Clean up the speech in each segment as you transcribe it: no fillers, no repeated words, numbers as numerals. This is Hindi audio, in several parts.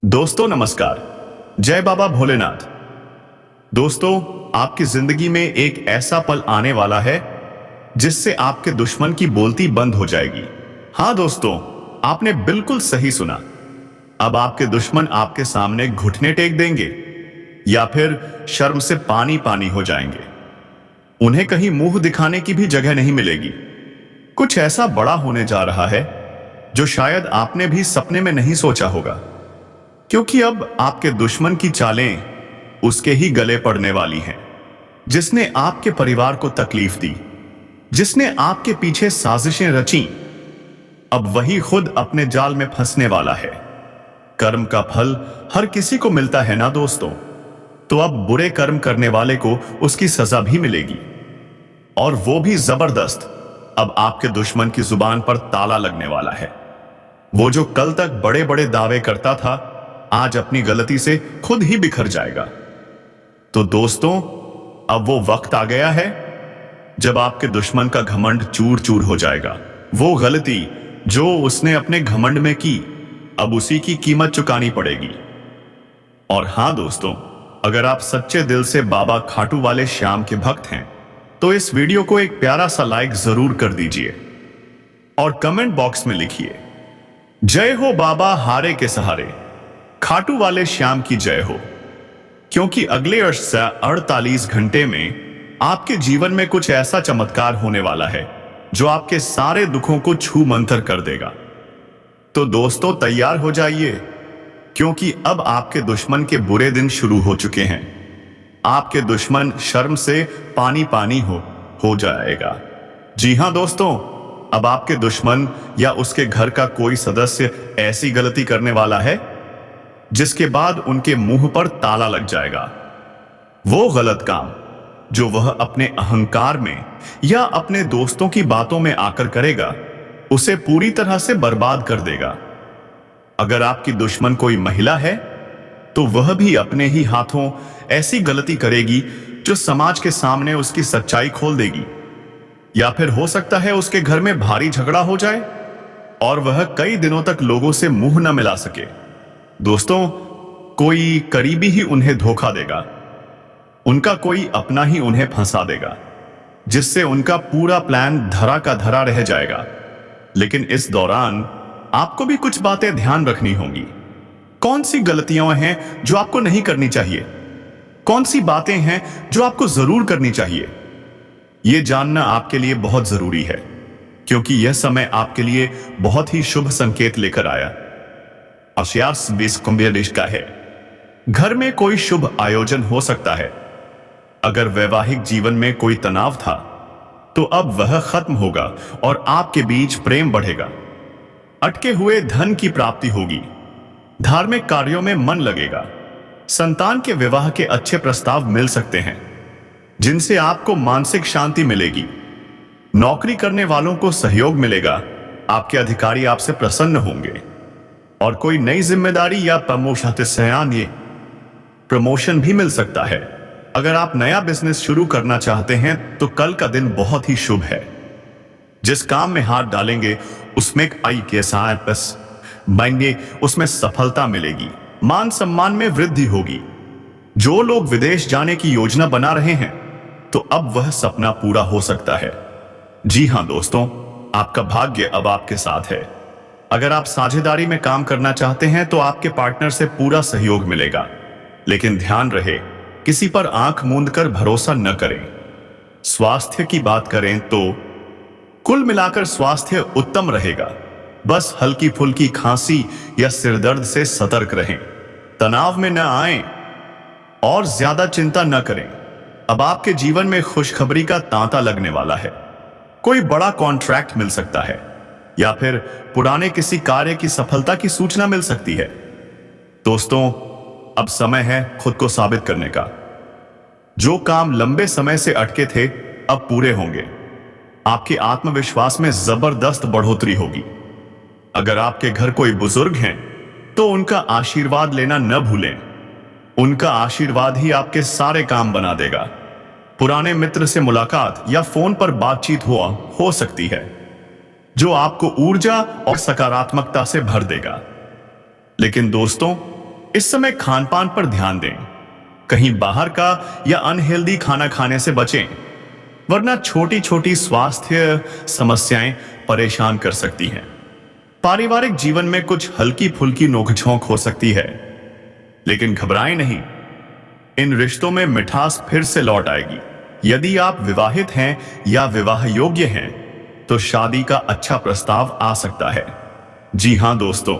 दोस्तों नमस्कार। जय बाबा भोलेनाथ। दोस्तों, आपकी जिंदगी में एक ऐसा पल आने वाला है जिससे आपके दुश्मन की बोलती बंद हो जाएगी। हाँ दोस्तों, आपने बिल्कुल सही सुना। अब आपके दुश्मन आपके सामने घुटने टेक देंगे या फिर शर्म से पानी पानी हो जाएंगे। उन्हें कहीं मुंह दिखाने की भी जगह नहीं मिलेगी। कुछ ऐसा बड़ा होने जा रहा है जो शायद आपने भी सपने में नहीं सोचा होगा, क्योंकि अब आपके दुश्मन की चालें उसके ही गले पड़ने वाली हैं। जिसने आपके परिवार को तकलीफ दी, जिसने आपके पीछे साजिशें रची, अब वही खुद अपने जाल में फंसने वाला है। कर्म का फल हर किसी को मिलता है ना दोस्तों, तो अब बुरे कर्म करने वाले को उसकी सजा भी मिलेगी, और वो भी जबरदस्त। अब आपके दुश्मन की जुबान पर ताला लगने वाला है। वो जो कल तक बड़े बड़े दावे करता था, आज अपनी गलती से खुद ही बिखर जाएगा। तो दोस्तों, अब वो वक्त आ गया है जब आपके दुश्मन का घमंड चूर चूर हो जाएगा। वो गलती जो उसने अपने घमंड में की, अब उसी की कीमत चुकानी पड़ेगी। और हां दोस्तों, अगर आप सच्चे दिल से बाबा खाटू वाले श्याम के भक्त हैं तो इस वीडियो को एक प्यारा सा लाइक जरूर कर दीजिए और कमेंट बॉक्स में लिखिए, जय हो बाबा हारे के सहारे, खाटू वाले श्याम की जय हो। क्योंकि अगले 48 घंटे में आपके जीवन में कुछ ऐसा चमत्कार होने वाला है जो आपके सारे दुखों को छू मंतर कर देगा। तो दोस्तों तैयार हो जाइए, क्योंकि अब आपके दुश्मन के बुरे दिन शुरू हो चुके हैं। आपके दुश्मन शर्म से पानी पानी हो जाएगा। जी हां दोस्तों, अब आपके दुश्मन या उसके घर का कोई सदस्य ऐसी गलती करने वाला है जिसके बाद उनके मुंह पर ताला लग जाएगा। वो गलत काम जो वह अपने अहंकार में या अपने दोस्तों की बातों में आकर करेगा, उसे पूरी तरह से बर्बाद कर देगा। अगर आपकी दुश्मन कोई महिला है तो वह भी अपने ही हाथों ऐसी गलती करेगी जो समाज के सामने उसकी सच्चाई खोल देगी। या फिर हो सकता है उसके घर में भारी झगड़ा हो जाए और वह कई दिनों तक लोगों से मुंह न मिला सके। दोस्तों, कोई करीबी ही उन्हें धोखा देगा, उनका कोई अपना ही उन्हें फंसा देगा, जिससे उनका पूरा प्लान धरा का धरा रह जाएगा। लेकिन इस दौरान आपको भी कुछ बातें ध्यान रखनी होंगी। कौन सी गलतियां हैं जो आपको नहीं करनी चाहिए, कौन सी बातें हैं जो आपको जरूर करनी चाहिए, यह जानना आपके लिए बहुत जरूरी है, क्योंकि यह समय आपके लिए बहुत ही शुभ संकेत लेकर आया। का है। घर में कोई शुभ आयोजन हो सकता है। अगर वैवाहिक जीवन में कोई तनाव था तो अब वह खत्म होगा और आपके बीच प्रेम बढ़ेगा। अटके हुए धन की प्राप्ति होगी। धार्मिक कार्यों में मन लगेगा। संतान के विवाह के अच्छे प्रस्ताव मिल सकते हैं जिनसे आपको मानसिक शांति मिलेगी। नौकरी करने वालों को सहयोग मिलेगा। आपके अधिकारी आपसे प्रसन्न होंगे और कोई नई जिम्मेदारी या प्रमोशन भी मिल सकता है। अगर आप नया बिजनेस शुरू करना चाहते हैं तो कल का दिन बहुत ही शुभ है। जिस काम में हाथ डालेंगे उसमें उसमें सफलता मिलेगी। मान सम्मान में वृद्धि होगी। जो लोग विदेश जाने की योजना बना रहे हैं तो अब वह सपना पूरा हो सकता है। जी हां दोस्तों, आपका भाग्य अब आपके साथ है। अगर आप साझेदारी में काम करना चाहते हैं तो आपके पार्टनर से पूरा सहयोग मिलेगा। लेकिन ध्यान रहे, किसी पर आंख मूंद कर भरोसा न करें। स्वास्थ्य की बात करें तो कुल मिलाकर स्वास्थ्य उत्तम रहेगा। बस हल्की फुल्की खांसी या सिरदर्द से सतर्क रहें। तनाव में न आएं और ज्यादा चिंता न करें। अब आपके जीवन में खुशखबरी का तांता लगने वाला है। कोई बड़ा कॉन्ट्रैक्ट मिल सकता है या फिर पुराने किसी कार्य की सफलता की सूचना मिल सकती है। दोस्तों, अब समय है खुद को साबित करने का। जो काम लंबे समय से अटके थे अब पूरे होंगे। आपके आत्मविश्वास में जबरदस्त बढ़ोतरी होगी। अगर आपके घर कोई बुजुर्ग हैं तो उनका आशीर्वाद लेना न भूलें। उनका आशीर्वाद ही आपके सारे काम बना देगा। पुराने मित्र से मुलाकात या फोन पर बातचीत हो सकती है जो आपको ऊर्जा और सकारात्मकता से भर देगा। लेकिन दोस्तों, इस समय खान पान पर ध्यान दें। कहीं बाहर का या अनहेल्दी खाना खाने से बचें, वरना छोटी छोटी स्वास्थ्य समस्याएं परेशान कर सकती हैं। पारिवारिक जीवन में कुछ हल्की फुल्की नोकझोंक हो सकती है, लेकिन घबराएं नहीं, इन रिश्तों में मिठास फिर से लौट आएगी। यदि आप विवाहित हैं या विवाह योग्य हैं तो शादी का अच्छा प्रस्ताव आ सकता है। जी हां दोस्तों,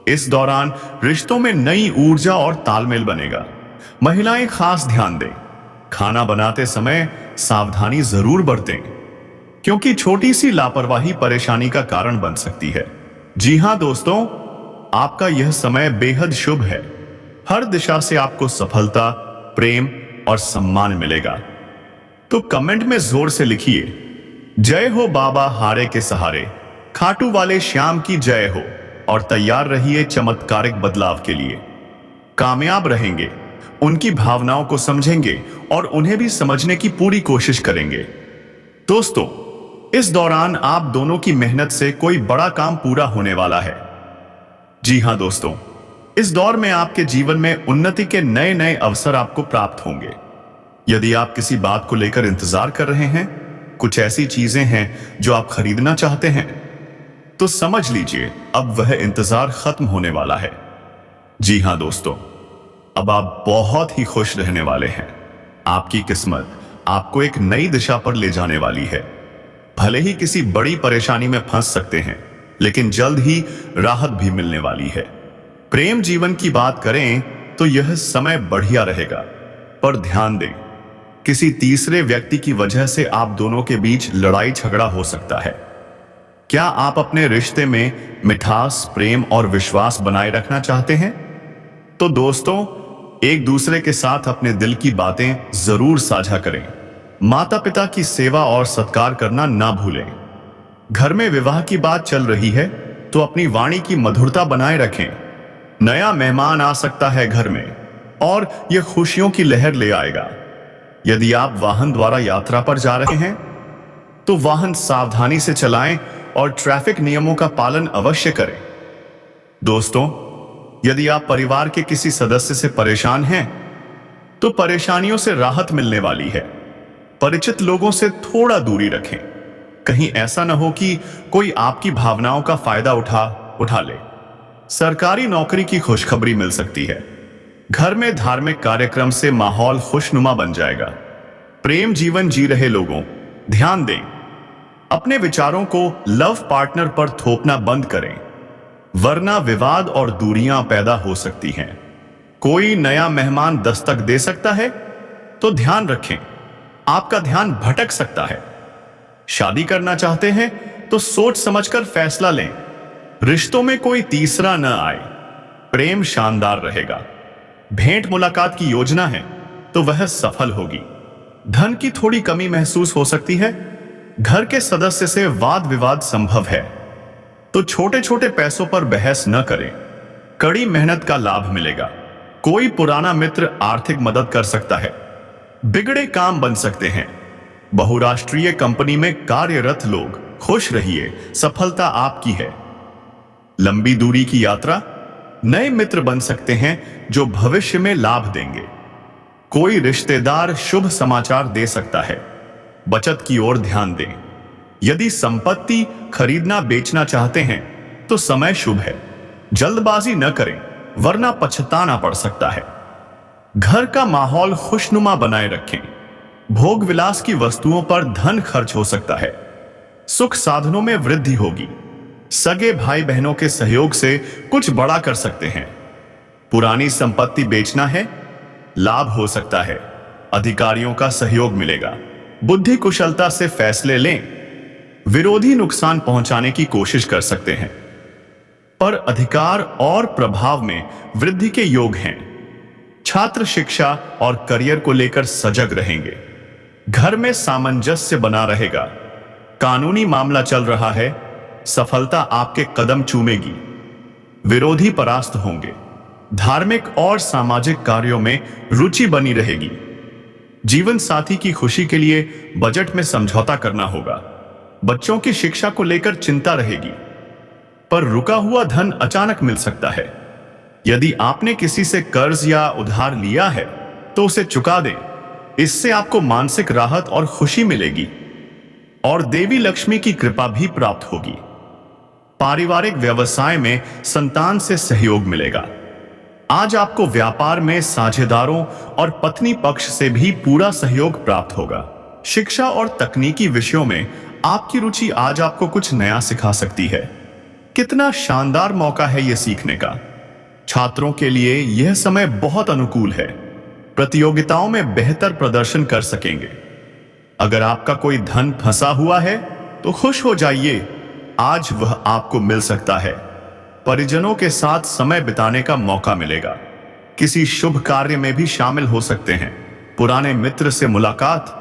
इस दौरान रिश्तों में नई ऊर्जा और तालमेल बनेगा। महिलाएं खास ध्यान दें, खाना बनाते समय सावधानी जरूर बरतें, क्योंकि छोटी सी लापरवाही परेशानी का कारण बन सकती है। जी हां दोस्तों, आपका यह समय बेहद शुभ है। हर दिशा से आपको सफलता, प्रेम और सम्मान मिलेगा। तो कमेंट में जोर से लिखिए, जय हो बाबा हारे के सहारे, खाटू वाले श्याम की जय हो, और तैयार रहिए चमत्कारिक बदलाव के लिए। कामयाब रहेंगे, उनकी भावनाओं को समझेंगे और उन्हें भी समझने की पूरी कोशिश करेंगे। दोस्तों, इस दौरान आप दोनों की मेहनत से कोई बड़ा काम पूरा होने वाला है। जी हां दोस्तों, इस दौर में आपके जीवन में उन्नति के नए नए अवसर आपको प्राप्त होंगे। यदि आप किसी बात को लेकर इंतजार कर रहे हैं, कुछ ऐसी चीजें हैं जो आप खरीदना चाहते हैं, तो समझ लीजिए अब वह इंतजार खत्म होने वाला है। जी हां दोस्तों, अब आप बहुत ही खुश रहने वाले हैं। आपकी किस्मत आपको एक नई दिशा पर ले जाने वाली है। भले ही किसी बड़ी परेशानी में फंस सकते हैं, लेकिन जल्द ही राहत भी मिलने वाली है। प्रेम जीवन की बात करें तो यह समय बढ़िया रहेगा, पर ध्यान दें, किसी तीसरे व्यक्ति की वजह से आप दोनों के बीच लड़ाई झगड़ा हो सकता है। क्या आप अपने रिश्ते में मिठास, प्रेम और विश्वास बनाए रखना चाहते हैं? तो दोस्तों, एक दूसरे के साथ अपने दिल की बातें जरूर साझा करें। माता पिता की सेवा और सत्कार करना ना भूलें। घर में विवाह की बात चल रही है तो अपनी वाणी की मधुरता बनाए रखें। नया मेहमान आ सकता है घर में और यह खुशियों की लहर ले आएगा। यदि आप वाहन द्वारा यात्रा पर जा रहे हैं तो वाहन सावधानी से चलाएं और ट्रैफिक नियमों का पालन अवश्य करें। दोस्तों, यदि आप परिवार के किसी सदस्य से परेशान हैं तो परेशानियों से राहत मिलने वाली है। परिचित लोगों से थोड़ा दूरी रखें, कहीं ऐसा न हो कि कोई आपकी भावनाओं का फायदा उठा ले। सरकारी नौकरी की खुशखबरी मिल सकती है। घर में धार्मिक कार्यक्रम से माहौल खुशनुमा बन जाएगा। प्रेम जीवन जी रहे लोगों, ध्यान दें, अपने विचारों को लव पार्टनर पर थोपना बंद करें, वरना विवाद और दूरियां पैदा हो सकती हैं। कोई नया मेहमान दस्तक दे सकता है, तो ध्यान रखें, आपका ध्यान भटक सकता है। शादी करना चाहते हैं तो सोच समझकर फैसला लें। रिश्तों में कोई तीसरा न आए। प्रेम शानदार रहेगा। भेंट मुलाकात की योजना है तो वह सफल होगी। धन की थोड़ी कमी महसूस हो सकती है। घर के सदस्य से वाद विवाद संभव है, तो छोटे छोटे पैसों पर बहस न करें। कड़ी मेहनत का लाभ मिलेगा। कोई पुराना मित्र आर्थिक मदद कर सकता है। बिगड़े काम बन सकते हैं। बहुराष्ट्रीय कंपनी में कार्यरत लोग, खुश रहिए, सफलता आपकी है। लंबी दूरी की यात्रा, नए मित्र बन सकते हैं जो भविष्य में लाभ देंगे। कोई रिश्तेदार शुभ समाचार दे सकता है। बचत की ओर ध्यान दें। यदि संपत्ति खरीदना बेचना चाहते हैं तो समय शुभ है। जल्दबाजी न करें, वरना पछताना पड़ सकता है। घर का माहौल खुशनुमा बनाए रखें। भोग विलास की वस्तुओं पर धन खर्च हो सकता है। सुख साधनों में वृद्धि होगी। सगे भाई बहनों के सहयोग से कुछ बड़ा कर सकते हैं। पुरानी संपत्ति बेचना है, लाभ हो सकता है। अधिकारियों का सहयोग मिलेगा। बुद्धि कुशलता से फैसले लें। विरोधी नुकसान पहुंचाने की कोशिश कर सकते हैं, पर अधिकार और प्रभाव में वृद्धि के योग हैं। छात्र शिक्षा और करियर को लेकर सजग रहेंगे। घर में सामंजस्य बना रहेगा। कानूनी मामला चल रहा है, सफलता आपके कदम चूमेगी। विरोधी परास्त होंगे। धार्मिक और सामाजिक कार्यों में रुचि बनी रहेगी। जीवन साथी की खुशी के लिए बजट में समझौता करना होगा। बच्चों की शिक्षा को लेकर चिंता रहेगी, पर रुका हुआ धन अचानक मिल सकता है। यदि आपने किसी से कर्ज या उधार लिया है तो उसे चुका दें। इससे आपको मानसिक राहत और खुशी मिलेगी और देवी लक्ष्मी की कृपा भी प्राप्त होगी। पारिवारिक व्यवसाय में संतान से सहयोग मिलेगा। आज आपको व्यापार में साझेदारों और पत्नी पक्ष से भी पूरा सहयोग प्राप्त होगा। शिक्षा और तकनीकी विषयों में आपकी रुचि आज आपको कुछ नया सिखा सकती है। कितना शानदार मौका है यह सीखने का। छात्रों के लिए यह समय बहुत अनुकूल है। प्रतियोगिताओं में बेहतर प्रदर्शन कर सकेंगे। अगर आपका कोई धन फंसा हुआ है तो खुश हो जाइए, आज वह आपको मिल सकता है। परिजनों के साथ समय बिताने का मौका मिलेगा। किसी शुभ कार्य में भी शामिल हो सकते हैं। पुराने मित्र से मुलाकात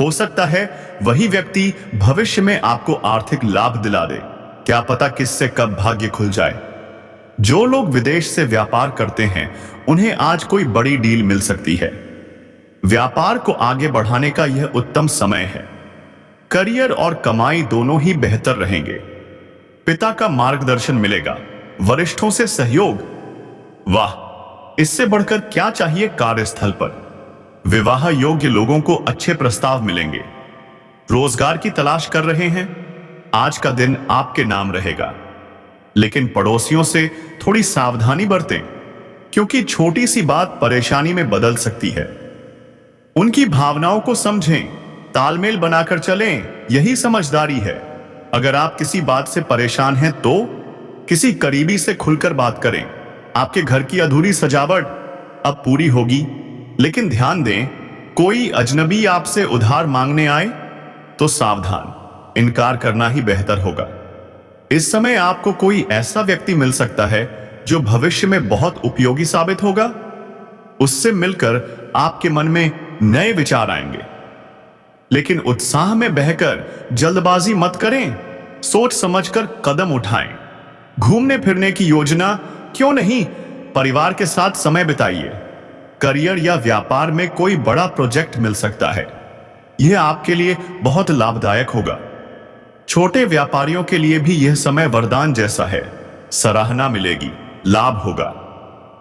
हो सकता है वही व्यक्ति भविष्य में आपको आर्थिक लाभ दिला दे। क्या पता किससे कब भाग्य खुल जाए। जो लोग विदेश से व्यापार करते हैं उन्हें आज कोई बड़ी डील मिल सकती है। व्यापार को आगे बढ़ाने का यह उत्तम समय है। करियर और कमाई दोनों ही बेहतर रहेंगे। पिता का मार्गदर्शन मिलेगा। वरिष्ठों से सहयोग, वाह, इससे बढ़कर क्या चाहिए। कार्यस्थल पर विवाह योग्य लोगों को अच्छे प्रस्ताव मिलेंगे। रोजगार की तलाश कर रहे हैं, आज का दिन आपके नाम रहेगा। लेकिन पड़ोसियों से थोड़ी सावधानी बरतें, क्योंकि छोटी सी बात परेशानी में बदल सकती है। उनकी भावनाओं को समझें, तालमेल बनाकर चलें, यही समझदारी है। अगर आप किसी बात से परेशान हैं तो किसी करीबी से खुलकर बात करें। आपके घर की अधूरी सजावट अब पूरी होगी। लेकिन ध्यान दें, कोई अजनबी आपसे उधार मांगने आए तो सावधान, इनकार करना ही बेहतर होगा। इस समय आपको कोई ऐसा व्यक्ति मिल सकता है जो भविष्य में बहुत उपयोगी साबित होगा। उससे मिलकर आपके मन में नए विचार आएंगे। लेकिन उत्साह में बहकर जल्दबाजी मत करें, सोच समझकर कदम उठाएं। घूमने फिरने की योजना क्यों नहीं, परिवार के साथ समय बिताइए। करियर या व्यापार में कोई बड़ा प्रोजेक्ट मिल सकता है, यह आपके लिए बहुत लाभदायक होगा। छोटे व्यापारियों के लिए भी यह समय वरदान जैसा है। सराहना मिलेगी, लाभ होगा।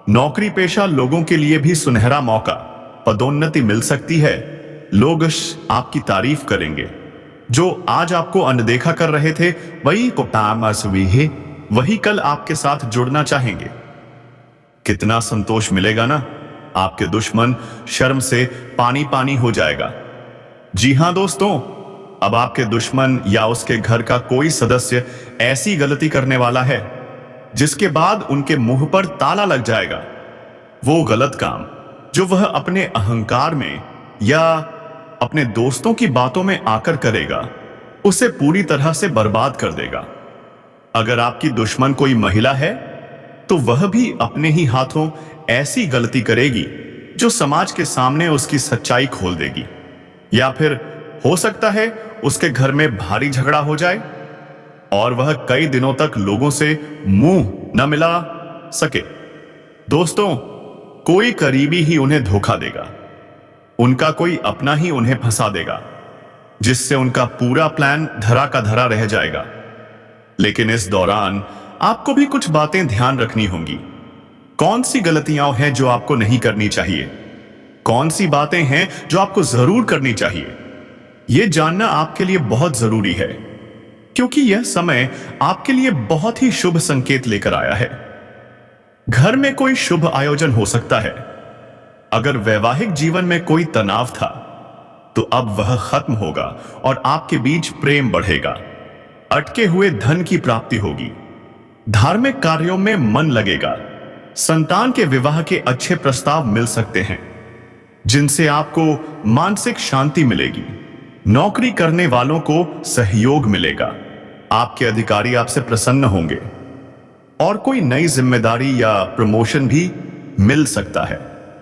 नौकरी पेशा लोगों के लिए भी सुनहरा मौका, पदोन्नति मिल सकती है। लोग आपकी तारीफ करेंगे। जो आज आपको अनदेखा कर रहे थे वही कल आपके साथ जुड़ना चाहेंगे। कितना संतोष मिलेगा ना। आपके दुश्मन शर्म से पानी पानी हो जाएगा। जी हां दोस्तों, अब आपके दुश्मन या उसके घर का कोई सदस्य ऐसी गलती करने वाला है जिसके बाद उनके मुंह पर ताला लग जाएगा। वो गलत काम जो वह अपने अहंकार में या अपने दोस्तों की बातों में आकर करेगा, उसे पूरी तरह से बर्बाद कर देगा। अगर आपकी दुश्मन कोई महिला है तो वह भी अपने ही हाथों ऐसी गलती करेगी जो समाज के सामने उसकी सच्चाई खोल देगी। या फिर हो सकता है उसके घर में भारी झगड़ा हो जाए और वह कई दिनों तक लोगों से मुंह न मिला सके। दोस्तों, कोई करीबी ही उन्हें धोखा देगा। उनका कोई अपना ही उन्हें फंसा देगा, जिससे उनका पूरा प्लान धरा का धरा रह जाएगा। लेकिन इस दौरान आपको भी कुछ बातें ध्यान रखनी होंगी। कौन सी गलतियां हैं जो आपको नहीं करनी चाहिए, कौन सी बातें हैं जो आपको जरूर करनी चाहिए। यह जानना आपके लिए बहुत जरूरी है, क्योंकि यह समय आपके लिए बहुत ही शुभ संकेत लेकर आया है। घर में कोई शुभ आयोजन हो सकता है। अगर वैवाहिक जीवन में कोई तनाव था तो अब वह खत्म होगा और आपके बीच प्रेम बढ़ेगा। अटके हुए धन की प्राप्ति होगी। धार्मिक कार्यों में मन लगेगा। संतान के विवाह के अच्छे प्रस्ताव मिल सकते हैं, जिनसे आपको मानसिक शांति मिलेगी। नौकरी करने वालों को सहयोग मिलेगा। आपके अधिकारी आपसे प्रसन्न होंगे और कोई नई जिम्मेदारी या प्रमोशन भी मिल सकता है।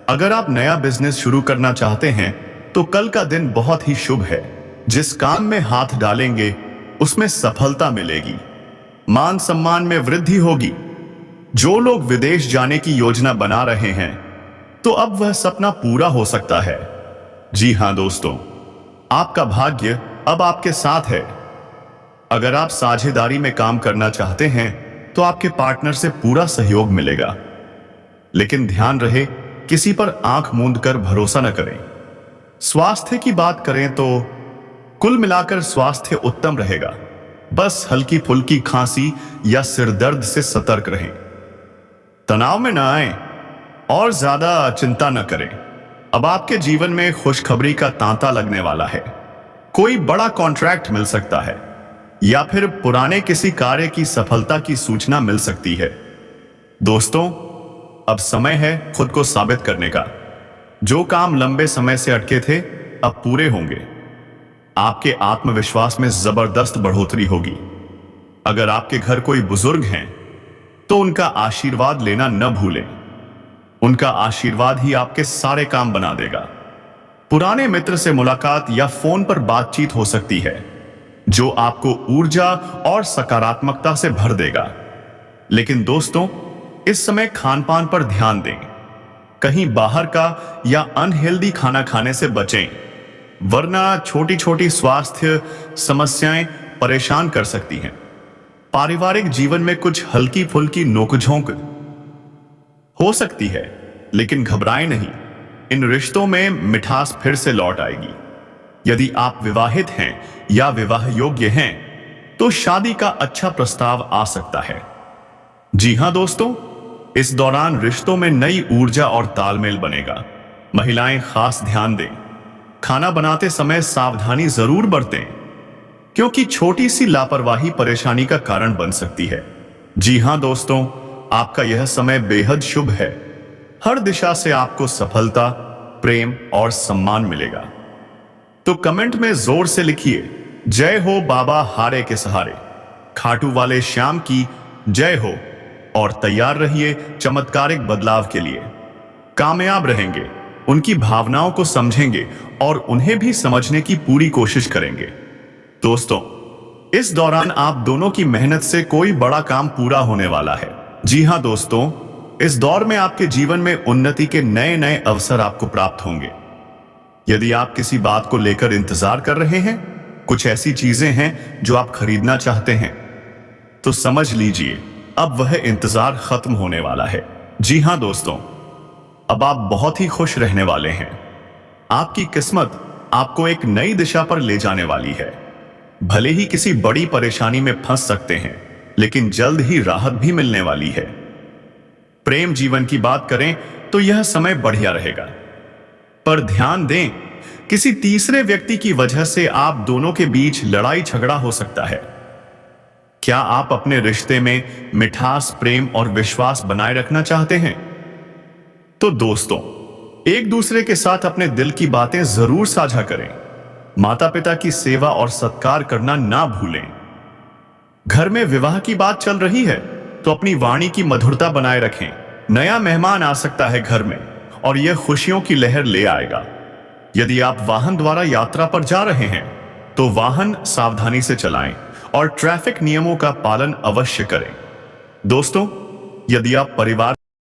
अगर आप नया बिजनेस शुरू करना चाहते हैं तो कल का दिन बहुत ही शुभ है। जिस काम में हाथ डालेंगे उसमें सफलता मिलेगी। मान सम्मान में वृद्धि होगी। जो लोग विदेश जाने की योजना बना रहे हैं तो अब वह सपना पूरा हो सकता है। जी हां दोस्तों, आपका भाग्य अब आपके साथ है। अगर आप साझेदारी में काम करना चाहते हैं तो आपके पार्टनर से पूरा सहयोग मिलेगा। लेकिन ध्यान रहे, किसी पर आंख मूंद कर भरोसा न करें। स्वास्थ्य की बात करें तो कुल मिलाकर स्वास्थ्य उत्तम रहेगा। बस हल्की फुल्की खांसी या सिर दर्द से सतर्क रहें। तनाव में न आए और ज्यादा चिंता न करें। अब आपके जीवन में खुशखबरी का तांता लगने वाला है। कोई बड़ा कॉन्ट्रैक्ट मिल सकता है या फिर पुराने किसी कार्य की सफलता की सूचना मिल सकती है। दोस्तों, अब समय है खुद को साबित करने का। जो काम लंबे समय से अटके थे, अब पूरे होंगे। आपके आत्मविश्वास में जबरदस्त बढ़ोतरी होगी। अगर आपके घर कोई बुजुर्ग हैं, तो उनका आशीर्वाद लेना न भूलें। उनका आशीर्वाद ही आपके सारे काम बना देगा। पुराने मित्र से मुलाकात या फोन पर बातचीत हो सकती है, जो आपको ऊर्जा और सकारात्मकता से भर देगा। लेकिन दोस्तों, इस समय खान पान पर ध्यान दें। कहीं बाहर का या अनहेल्दी खाना खाने से बचें, वरना छोटी छोटी स्वास्थ्य समस्याएं परेशान कर सकती हैं। पारिवारिक जीवन में कुछ हल्की फुल्की नोकझोंक हो सकती है, लेकिन घबराएं नहीं। इन रिश्तों में मिठास फिर से लौट आएगी। यदि आप विवाहित हैं या विवाह योग्य हैं, तो शादी का अच्छा प्रस्ताव आ सकता है। जी हां दोस्तों, इस दौरान रिश्तों में नई ऊर्जा और तालमेल बनेगा। महिलाएं खास ध्यान दें। खाना बनाते समय सावधानी जरूर बरतें, क्योंकि छोटी सी लापरवाही परेशानी का कारण बन सकती है। जी हां दोस्तों, आपका यह समय बेहद शुभ है। हर दिशा से आपको सफलता, प्रेम और सम्मान मिलेगा। तो कमेंट में जोर से लिखिए, जय हो बाबा हारे के सहारे, खाटू वाले श्याम की जय हो। और तैयार रहिए चमत्कारिक बदलाव के लिए। कामयाब रहेंगे, उनकी भावनाओं को समझेंगे और उन्हें भी समझने की पूरी कोशिश करेंगे। दोस्तों, इस दौरान आप दोनों की मेहनत से कोई बड़ा काम पूरा होने वाला है। जी हां दोस्तों, इस दौर में आपके जीवन में उन्नति के नए नए अवसर आपको प्राप्त होंगे। यदि आप किसी बात को लेकर इंतजार कर रहे हैं, कुछ ऐसी चीजें हैं जो आप खरीदना चाहते हैं, तो समझ लीजिए अब वह इंतजार खत्म होने वाला है। जी हां दोस्तों, अब आप बहुत ही खुश रहने वाले हैं। आपकी किस्मत आपको एक नई दिशा पर ले जाने वाली है। भले ही किसी बड़ी परेशानी में फंस सकते हैं, लेकिन जल्द ही राहत भी मिलने वाली है। प्रेम जीवन की बात करें तो यह समय बढ़िया रहेगा, पर ध्यान दें, किसी तीसरे व्यक्ति की वजह से आप दोनों के बीच लड़ाई झगड़ा हो सकता है। क्या आप अपने रिश्ते में मिठास, प्रेम और विश्वास बनाए रखना चाहते हैं? तो दोस्तों, एक दूसरे के साथ अपने दिल की बातें जरूर साझा करें। माता पिता की सेवा और सत्कार करना ना भूलें। घर में विवाह की बात चल रही है, तो अपनी वाणी की मधुरता बनाए रखें। नया मेहमान आ सकता है घर में और यह खुशियों की लहर ले आएगा। यदि आप वाहन द्वारा यात्रा पर जा रहे हैं, तो वाहन सावधानी से चलाएं और ट्रैफिक नियमों का पालन अवश्य करें। दोस्तों, यदि आप परिवार